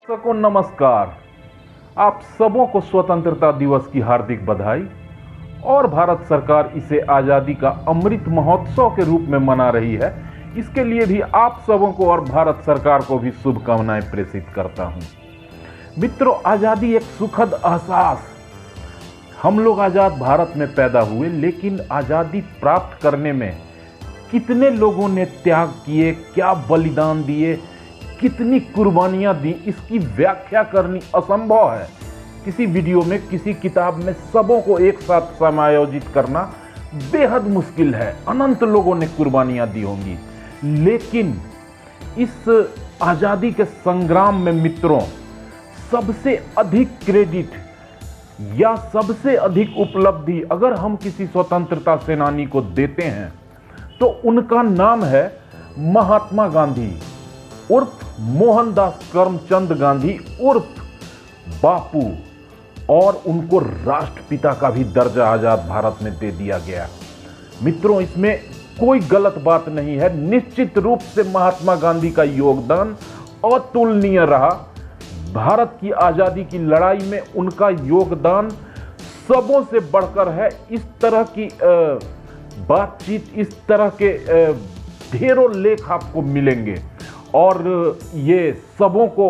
दर्शकों नमस्कार। आप सबों को स्वतंत्रता दिवस की हार्दिक बधाई। और भारत सरकार इसे आजादी का अमृत महोत्सव के रूप में मना रही है, इसके लिए भी आप सबों को और भारत सरकार को भी शुभकामनाएं प्रेषित करता हूं। मित्रों, आजादी एक सुखद एहसास। हम लोग आजाद भारत में पैदा हुए, लेकिन आजादी प्राप्त करने में कितने लोगों ने त्याग किए, क्या बलिदान दिए, कितनी कुर्बानियां दी, इसकी व्याख्या करनी असंभव है। किसी वीडियो में, किसी किताब में सबों को एक साथ समायोजित करना बेहद मुश्किल है। अनंत लोगों ने कुर्बानियां दी होंगी, लेकिन इस आजादी के संग्राम में मित्रों, सबसे अधिक क्रेडिट या सबसे अधिक उपलब्धि अगर हम किसी स्वतंत्रता सेनानी को देते हैं तो उनका नाम है महात्मा गांधी उर्फ मोहनदास करमचंद गांधी उर्फ बापू। और उनको राष्ट्रपिता का भी दर्जा आजाद भारत में दे दिया गया। मित्रों, इसमें कोई गलत बात नहीं है। निश्चित रूप से महात्मा गांधी का योगदान अतुलनीय रहा। भारत की आजादी की लड़ाई में उनका योगदान सबों से बढ़कर है। इस तरह की बातचीत, इस तरह के ढेरों लेख आपको मिलेंगे और ये सबों को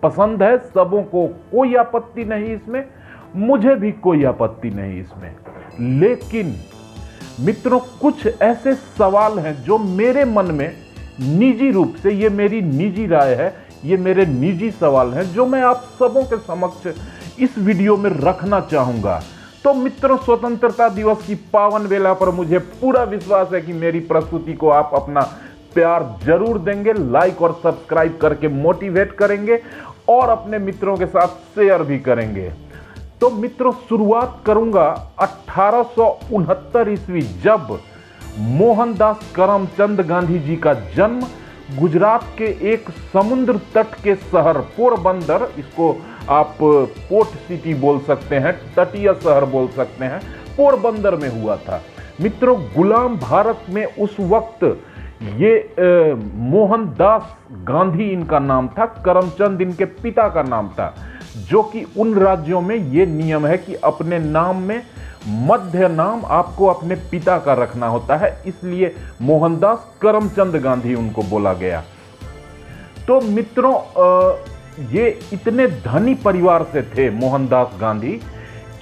पसंद है, सबों को कोई आपत्ति नहीं इसमें, मुझे भी कोई आपत्ति नहीं इसमें। लेकिन मित्रों, कुछ ऐसे सवाल हैं जो मेरे मन में निजी रूप से, ये मेरी निजी राय है, ये मेरे निजी सवाल हैं जो मैं आप सबों के समक्ष इस वीडियो में रखना चाहूंगा। तो मित्रों, स्वतंत्रता दिवस की पावन वेला पर मुझे पूरा विश्वास है कि मेरी प्रस्तुति को आप अपना प्यार जरूर देंगे, लाइक और सब्सक्राइब करके मोटिवेट करेंगे और अपने मित्रों के साथ शेयर भी करेंगे। तो मित्रों, शुरुआत करूंगा 1869 ईस्वी, जब मोहनदास करमचंद गांधी जी का जन्म गुजरात के एक समुद्र तट के शहर पोरबंदर, इसको आप पोर्ट सिटी बोल सकते हैं, तटीय शहर बोल सकते हैं, पोरबंदर में हुआ था। मित्रों, गुलाम भारत में उस वक्त ये मोहनदास गांधी इनका नाम था, करमचंद इनके पिता का नाम था, जो कि उन राज्यों में ये नियम है कि अपने नाम में मध्य नाम आपको अपने पिता का रखना होता है, इसलिए मोहनदास करमचंद गांधी उनको बोला गया। तो मित्रों, ये इतने धनी परिवार से थे मोहनदास गांधी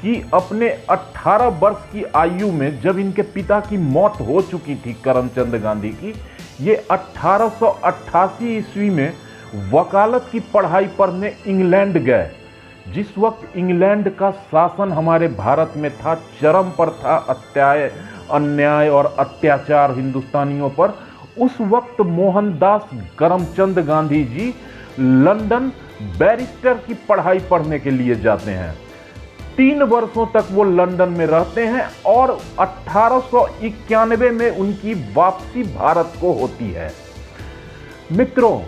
कि अपने 18 वर्ष की आयु में जब इनके पिता की मौत हो चुकी थी करमचंद गांधी की, ये 1888 ईस्वी में वकालत की पढ़ाई पढ़ने इंग्लैंड गए। जिस वक्त इंग्लैंड का शासन हमारे भारत में था, चरम पर था, अन्याय और अत्याचार हिंदुस्तानियों पर, उस वक्त मोहनदास करमचंद गांधी जी लंदन बैरिस्टर की पढ़ाई पढ़ने के लिए जाते हैं। 3 वर्षों तक वो लंदन में रहते हैं और 1891 में उनकी वापसी भारत को होती है। मित्रों,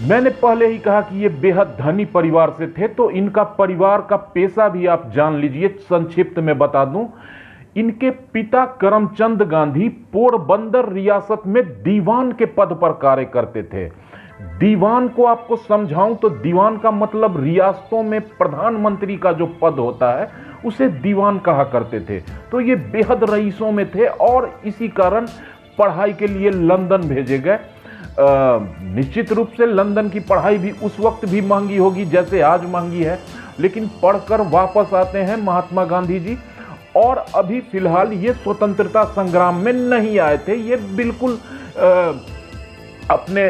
मैंने पहले ही कहा कि ये बेहद धनी परिवार से थे, तो इनका परिवार का पेशा भी आप जान लीजिए। संक्षिप्त में बता दूं, इनके पिता करमचंद गांधी पोरबंदर रियासत में दीवान के पद पर कार्य करते थे। दीवान को आपको समझाऊं तो दीवान का मतलब रियासतों में प्रधानमंत्री का जो पद होता है उसे दीवान कहा करते थे। तो ये बेहद रईसों में थे और इसी कारण पढ़ाई के लिए लंदन भेजे गए। निश्चित रूप से लंदन की पढ़ाई भी उस वक्त भी महंगी होगी जैसे आज महंगी है, लेकिन पढ़कर वापस आते हैं महात्मा गांधी जी। और अभी फिलहाल ये स्वतंत्रता संग्राम में नहीं आए थे, ये बिल्कुल अपने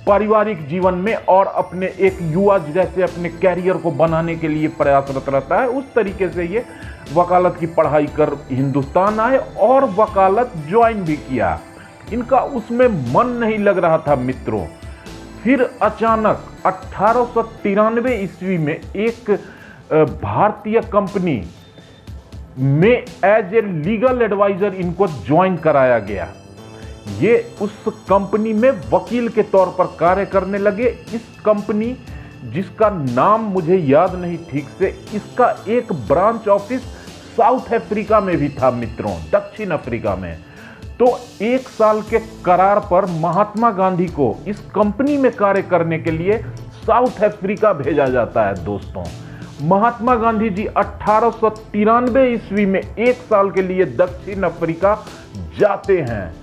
पारिवारिक जीवन में और अपने एक युवा जैसे अपने कैरियर को बनाने के लिए प्रयासरत रहता है, उस तरीके से ये वकालत की पढ़ाई कर हिंदुस्तान आए और वकालत ज्वाइन भी किया। इनका उसमें मन नहीं लग रहा था मित्रों। फिर अचानक 1893 ईस्वी में एक भारतीय कंपनी में एज ए लीगल एडवाइजर इनको ज्वाइन कराया गया। ये उस कंपनी में वकील के तौर पर कार्य करने लगे। इस कंपनी, जिसका नाम मुझे याद नहीं ठीक से, इसका एक ब्रांच ऑफिस साउथ अफ्रीका में भी था मित्रों, दक्षिण अफ्रीका में। तो 1 साल के करार पर महात्मा गांधी को इस कंपनी में कार्य करने के लिए साउथ अफ्रीका भेजा जाता है। दोस्तों, महात्मा गांधी जी 1893 ईस्वी में 1 साल के लिए दक्षिण अफ्रीका जाते हैं।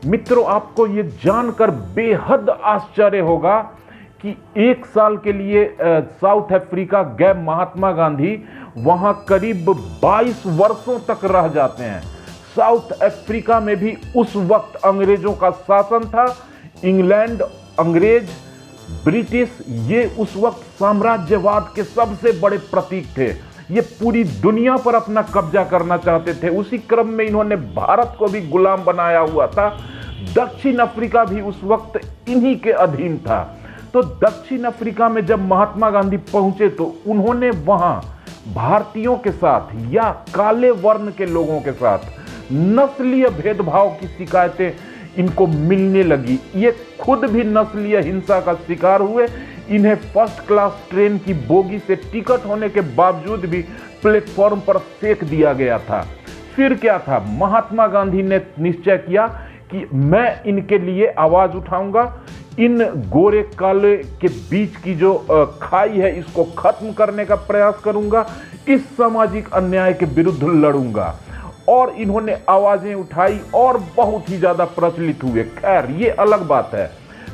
मित्रों, आपको ये जानकर बेहद आश्चर्य होगा कि 1 साल के लिए साउथ अफ्रीका गए महात्मा गांधी, वहां करीब 22 वर्षों तक रह जाते हैं। साउथ अफ्रीका में भी उस वक्त अंग्रेजों का शासन था। इंग्लैंड, अंग्रेज, ब्रिटिश, ये उस वक्त साम्राज्यवाद के सबसे बड़े प्रतीक थे। ये पूरी दुनिया पर अपना कब्जा करना चाहते थे। उसी क्रम में इन्होंने भारत को भी गुलाम बनाया हुआ था। दक्षिण अफ्रीका भी उस वक्त इन्हीं के अधीन था। तो दक्षिण अफ्रीका में जब महात्मा गांधी पहुंचे तो उन्होंने वहां भारतीयों के साथ या काले वर्ण के लोगों के साथ नस्लीय भेदभाव की शिकायतें इनको मिलने लगी। ये खुद भी नस्लीय हिंसा का शिकार हुए। इन्हें फर्स्ट क्लास ट्रेन की बोगी से टिकट होने के बावजूद भी प्लेटफॉर्म पर फेंक दिया गया था। फिर क्या था, महात्मा गांधी ने निश्चय किया कि मैं इनके लिए आवाज उठाऊंगा, इन गोरे काले के बीच की जो खाई है इसको खत्म करने का प्रयास करूंगा, इस सामाजिक अन्याय के विरुद्ध लड़ूंगा। और इन्होंने आवाजें उठाई और बहुत ही ज्यादा प्रचलित हुए। खैर, ये अलग बात है।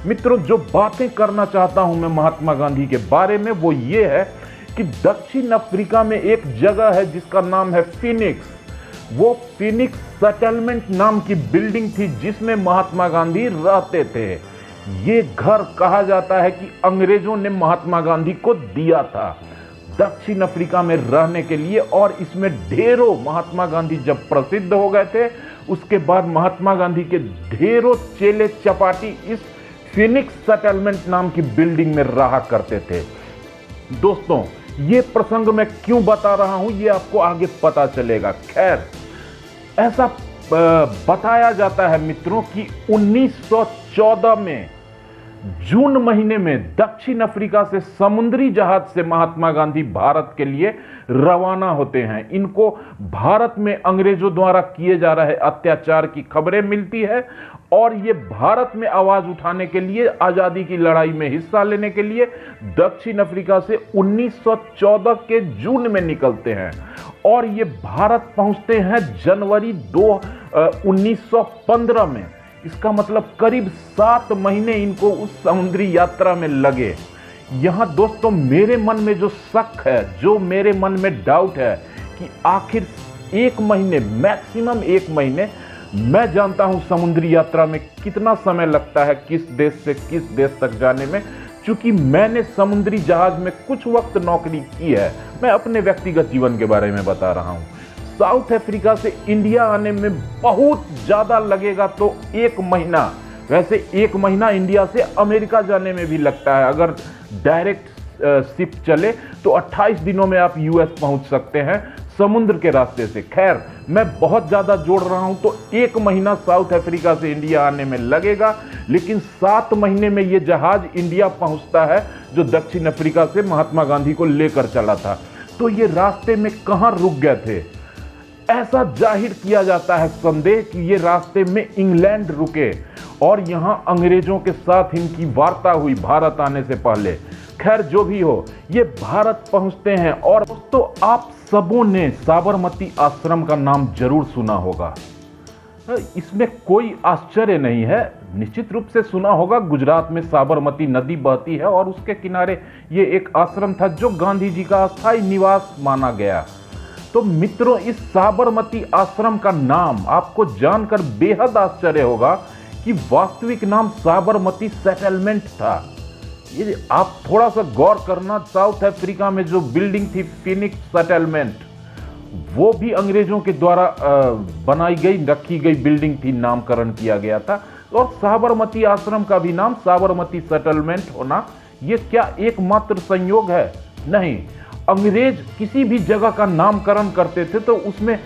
मित्रों, जो बातें करना चाहता हूं मैं महात्मा गांधी के बारे में वो ये है कि दक्षिण अफ्रीका में एक जगह है जिसका नाम है फिनिक्स। वो फिनिक्स सेटलमेंट नाम की बिल्डिंग थी जिसमें महात्मा गांधी रहते थे। ये घर कहा जाता है कि अंग्रेजों ने महात्मा गांधी को दिया था दक्षिण अफ्रीका में रहने के लिए। और इसमें ढेरों, महात्मा गांधी जब प्रसिद्ध हो गए थे उसके बाद महात्मा गांधी के ढेरों चेले चपाटी इस फिनिक्स सेटलमेंट नाम की बिल्डिंग में रहा करते थे। दोस्तों, ये प्रसंग मैं क्यों बता रहा हूं ये आपको आगे पता चलेगा। खैर, ऐसा बताया जाता है मित्रों कि 1914 में जून महीने में दक्षिण अफ्रीका से समुद्री जहाज से महात्मा गांधी भारत के लिए रवाना होते हैं। इनको भारत में अंग्रेजों द्वारा किए जा रहे अत्याचार की खबरें मिलती है और ये भारत में आवाज उठाने के लिए, आजादी की लड़ाई में हिस्सा लेने के लिए दक्षिण अफ्रीका से 1914 के जून में निकलते हैं और ये भारत पहुंचते हैं जनवरी 1915 में। इसका मतलब करीब 7 महीने इनको उस समुद्री यात्रा में लगे। यहां दोस्तों मेरे मन में जो शक है, जो मेरे मन में डाउट है कि आखिर 1 महीने, मैक्सिमम 1 महीने, मैं जानता हूं समुद्री यात्रा में कितना समय लगता है किस देश से किस देश तक जाने में, क्योंकि मैंने समुद्री जहाज में कुछ वक्त नौकरी की है। मैं अपने व्यक्तिगत जीवन के बारे में बता रहा हूं। साउथ अफ्रीका से इंडिया आने में बहुत ज्यादा लगेगा तो 1 महीना। वैसे 1 महीना इंडिया से अमेरिका जाने में भी लगता है। अगर डायरेक्ट शिप चले तो 28 दिनों में आप यूएस पहुंच सकते हैं समुद्र के रास्ते से। खैर, मैं बहुत ज्यादा जोड़ रहा हूं तो 1 महीना साउथ अफ्रीका से इंडिया आने में लगेगा, लेकिन 7 महीने में यह जहाज इंडिया पहुंचता है जो दक्षिण अफ्रीका से महात्मा गांधी को लेकर चला था। तो ये रास्ते में कहां रुक गए थे? ऐसा जाहिर किया जाता है संदेह कि ये रास्ते में इंग्लैंड रुके और यहां अंग्रेजों के साथ इनकी वार्ता हुई भारत आने से पहले। खैर, जो भी हो, ये भारत पहुंचते हैं। और दोस्तों, आप सबों ने साबरमती आश्रम का नाम जरूर सुना होगा। इसमें कोई आश्चर्य नहीं है, निश्चित रूप से सुना होगा। गुजरात में साबरमती नदी बहती है और उसके किनारे ये एक आश्रम था जो गांधी जी का अस्थायी निवास माना गया। तो मित्रों, इस साबरमती आश्रम का नाम आपको जानकर बेहद आश्चर्य होगा कि वास्तविक नाम साबरमती सेटलमेंट था। ये आप थोड़ा सा गौर करना, साउथ अफ्रीका में जो बिल्डिंग थी फिनिक्स सेटलमेंट, वो भी अंग्रेजों के द्वारा बनाई गई, रखी गई बिल्डिंग थी, नामकरण किया गया था। और साबरमती आश्रम का भी नाम साबरमती सेटलमेंट होना ये क्या एकमात्र संयोग है? नहीं। अंग्रेज किसी भी जगह का नामकरण करते थे तो उसमें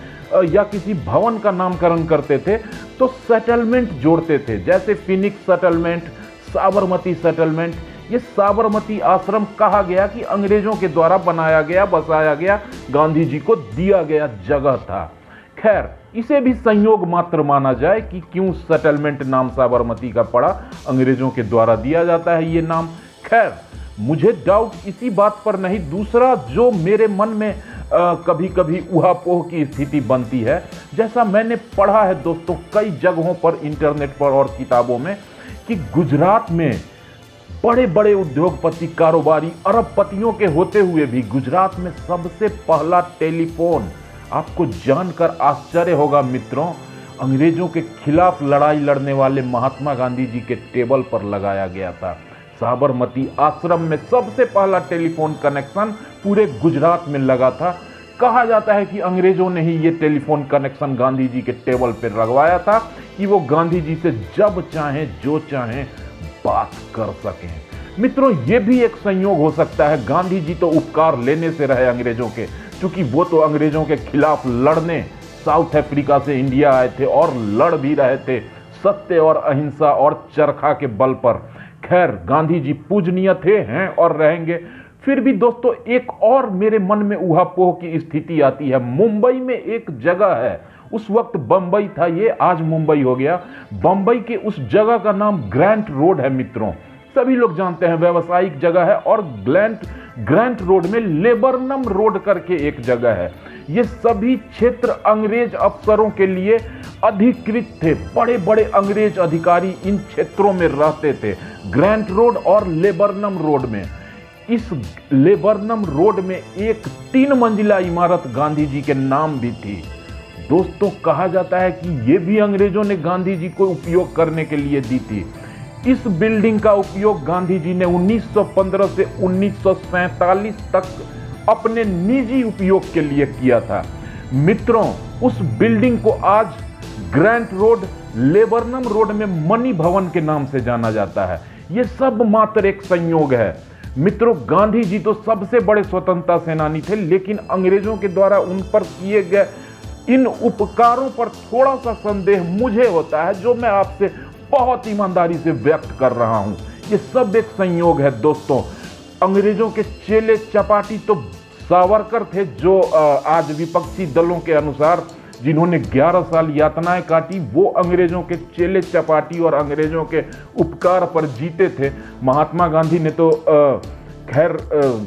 या किसी भवन का नामकरण करते थे तो सेटलमेंट जोड़ते थे, जैसे फिनिक्स सेटलमेंट, साबरमती सेटलमेंट। ये साबरमती आश्रम कहा गया कि अंग्रेजों के द्वारा बनाया गया, बसाया गया, गांधी जी को दिया गया जगह था। खैर, इसे भी संयोग मात्र माना जाए कि क्यों सेटलमेंट नाम साबरमती का पड़ा, अंग्रेजों के द्वारा दिया जाता है ये नाम। खैर, मुझे डाउट इसी बात पर नहीं, दूसरा जो मेरे मन में कभी कभी ऊहापोह की स्थिति बनती है, जैसा मैंने पढ़ा है दोस्तों कई जगहों पर, इंटरनेट पर और किताबों में, कि गुजरात में बड़े बड़े उद्योगपति, कारोबारी, अरबपतियों के होते हुए भी गुजरात में सबसे पहला टेलीफोन, आपको जानकर आश्चर्य होगा मित्रों, अंग्रेजों के खिलाफ लड़ाई लड़ने वाले महात्मा गांधी जी के टेबल पर लगाया गया था। साबरमती आश्रम में सबसे पहला टेलीफोन कनेक्शन पूरे गुजरात में लगा था। कहा जाता है कि अंग्रेजों ने ही ये टेलीफोन कनेक्शन गांधी जी के टेबल पर लगवाया था कि वो गांधी जी से जब चाहें जो चाहें बात कर सकें। मित्रों, ये भी एक संयोग हो सकता है, गांधी जी तो उपकार लेने से रहे अंग्रेजों के, क्योंकि वो तो अंग्रेजों के खिलाफ लड़ने साउथ अफ्रीका से इंडिया आए थे और लड़ भी रहे थे सत्य और अहिंसा और चरखा के बल पर। खैर, गांधी जी पूजनीय थे, हैं और रहेंगे। फिर भी दोस्तों एक और मेरे मन में ऊहापोह की स्थिति आती है। मुंबई में एक जगह है, उस वक्त बंबई था ये, आज मुंबई हो गया। बंबई के उस जगह का नाम ग्रैंट रोड है मित्रों, सभी लोग जानते हैं, व्यावसायिक जगह है। और ग्रैंट रोड में लेबरनम रोड करके एक जगह है। ये सभी क्षेत्र अंग्रेज अफसरों के लिए अधिकृत थे। बड़े बड़े अंग्रेज अधिकारी इन क्षेत्रों में रहते थे, ग्रैंट रोड और लेबरनम रोड में। इस लेबरनम रोड में एक 3 मंजिला इमारत गांधी जी के नाम भी थी। दोस्तों कहा जाता है कि यह भी अंग्रेजों ने गांधी जी को उपयोग करने के लिए दी थी। इस बिल्डिंग का उपयोग गांधी जी ने 1915 से 1947 तक अपने निजी उपयोग के लिए किया था। मित्रों, उस बिल्डिंग को आज ग्रैंट रोड, लेबरनम रोड में मणि भवन के नाम से जाना जाता है। यह सब मात्र एक संयोग है मित्रों। गांधी जी तो सबसे बड़े स्वतंत्रता सेनानी थे, लेकिन अंग्रेजों के द्वारा उन पर किए गए इन उपकारों पर थोड़ा सा संदेह मुझे होता है, जो मैं आपसे बहुत ईमानदारी से व्यक्त कर रहा हूं। ये सब एक संयोग है दोस्तों। अंग्रेजों के चेले चपाटी तो सावरकर थे, जो आज विपक्षी दलों के अनुसार जिन्होंने 11 साल यातनाएं काटी, वो अंग्रेजों के चेले चपाटी और अंग्रेजों के उपकार पर जीते थे। महात्मा गांधी ने तो खैर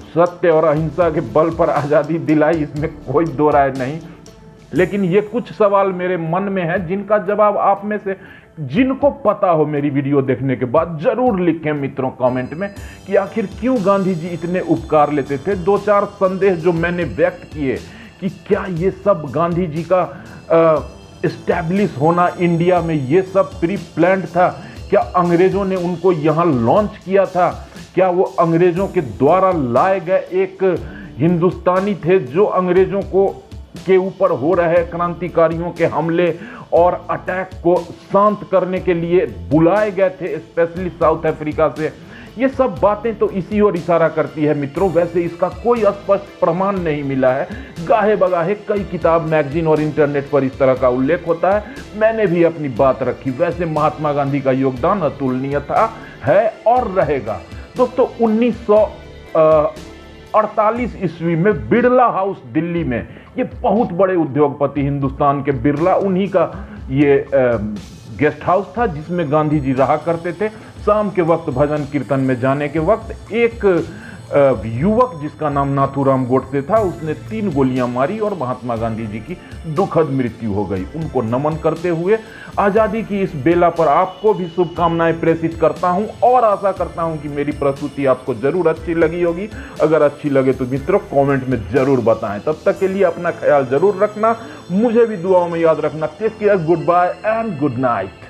सत्य और अहिंसा के बल पर आज़ादी दिलाई, इसमें कोई दो राय नहीं। लेकिन ये कुछ सवाल मेरे मन में है, जिनका जवाब आप में से जिनको पता हो मेरी वीडियो देखने के बाद जरूर लिखें मित्रों कमेंट में, कि आखिर क्यों गांधी जी इतने उपकार लेते थे। 2-4 संदेह जो मैंने व्यक्त किए कि क्या ये सब गांधी जी का एस्टैब्लिश होना इंडिया में, ये सब प्री प्लान्ड था? क्या अंग्रेजों ने उनको यहाँ लॉन्च किया था? क्या वो अंग्रेजों के द्वारा लाए गए एक हिंदुस्तानी थे, जो अंग्रेजों को के ऊपर हो रहे क्रांतिकारियों के हमले और अटैक को शांत करने के लिए बुलाए गए थे, स्पेशली साउथ अफ्रीका से? ये सब बातें तो इसी ओर इशारा करती है मित्रों। वैसे इसका कोई स्पष्ट प्रमाण नहीं मिला है। गाहे बगाहे कई किताब, मैगजीन और इंटरनेट पर इस तरह का उल्लेख होता है। मैंने भी अपनी बात रखी। वैसे महात्मा गांधी का योगदान अतुलनीय था, है और रहेगा। दोस्तों 1948 ईस्वी में बिरला हाउस दिल्ली में, ये बहुत बड़े उद्योगपति हिंदुस्तान के बिरला, उन्हीं का ये गेस्ट हाउस था जिसमें गांधी जी रहा करते थे। शाम के वक्त भजन कीर्तन में जाने के वक्त एक युवक जिसका नाम नाथूराम गोडसे था, उसने 3 गोलियां मारी और महात्मा गांधी जी की दुखद मृत्यु हो गई। उनको नमन करते हुए आज़ादी की इस बेला पर आपको भी शुभकामनाएं प्रेषित करता हूं और आशा करता हूं कि मेरी प्रस्तुति आपको जरूर अच्छी लगी होगी। अगर अच्छी लगे तो मित्रों कमेंट में जरूर बताएं। तब तक के लिए अपना ख्याल जरूर रखना, मुझे भी दुआओं में याद रखना। Take care, good bye and good night.